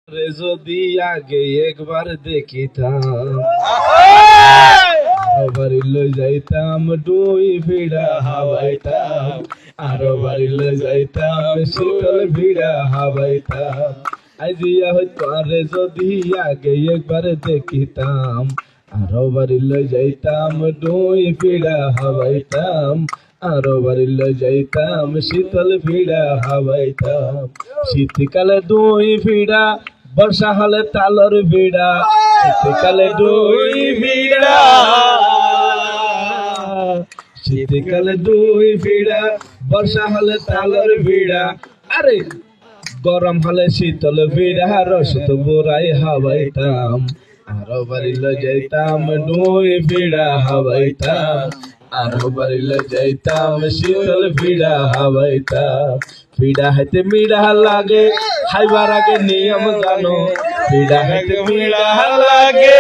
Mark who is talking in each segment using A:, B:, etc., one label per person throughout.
A: রে যদি আগে একবার দেখিতাম বাড়ি লই যাইতাম দুই ভিড়া হাওয়াইতাম আরো বাড়ি লই যাইতাম শীতল ভিড়া হাওয়াইতাম আজিয়া হইতো আরে যদি আগে একবার দেখিতাম আরো বাড়ি লই যাইতাম দুই ভিড়া হাওয়াইতাম আরো বাড়ি লই যাইতাম শীতল ভিড়া হাওয়াইতাম শীতকালে দুই ভিড়া বর্ষা হলে তালর ভিড়া শীতকালে দুই ভিড়া শীতকালে দুই ভিড়া বর্ষা হলে তালর ভিড়া আরে গরম হলে শীতল ভিড়া রস তো বোরাই হাওয়াইতাম আরো বাড়ি লই যাইতাম দুই ভিড়া হাওয়াইতাম আরো বাড়ি লই যাইতাম শীতল ভিড়া হাওয়াইতাম ভিড়া হাইতে মিড়া লাগে খাইবার আগে নিয়ম জানো ভিড়া হাইতে মিড়া লাগে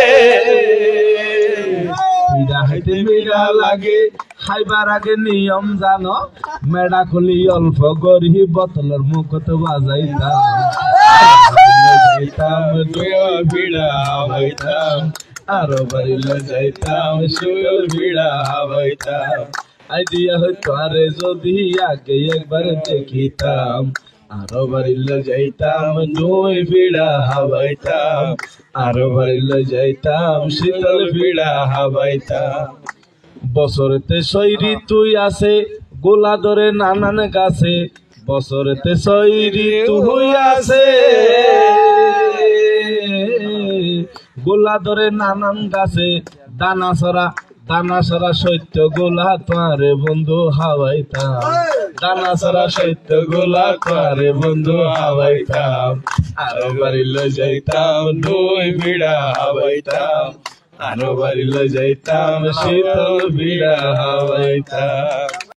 A: ভিড়া হাইতে মিড়া লাগে খাইবার আগে নিয়ম জানো মেডা খুলি অল্প গরি বোতলের মুখত বাজাইতাম ভিড়া হাওয়াইতাম আরো বাড়ি লই যাইতাম শীতল ভিড়া হাওয়াইতাম আইডিয়া হইতো আরে যদি আগে একবার দেখিতাম আরো বাড়ি লই যাইতাম দুই ভিড়া হাওয়াইতাম আরো বাড়ি লই যাইতাম শীতল ভিড়া হাওয়াইতাম বছরেতে সৈরি তুই আছে গোলা ধরে নানান গাছে বছরেতে সৈরি তুই আছে গোলা ধরে নানান গাছে দানা সরা সত্য গোলা তোয়ারে বন্ধু হাওয়াইতাম দানা সরা সত্য গোলা তোয়ারে বন্ধু হাওয়াইতাম আরো বাড়ি লই যাইতাম দুই ভিড়া হাওয়াইতাম আরো বাড়ি লই যাইতাম শীতল ভিড়া হাওয়াইতাম।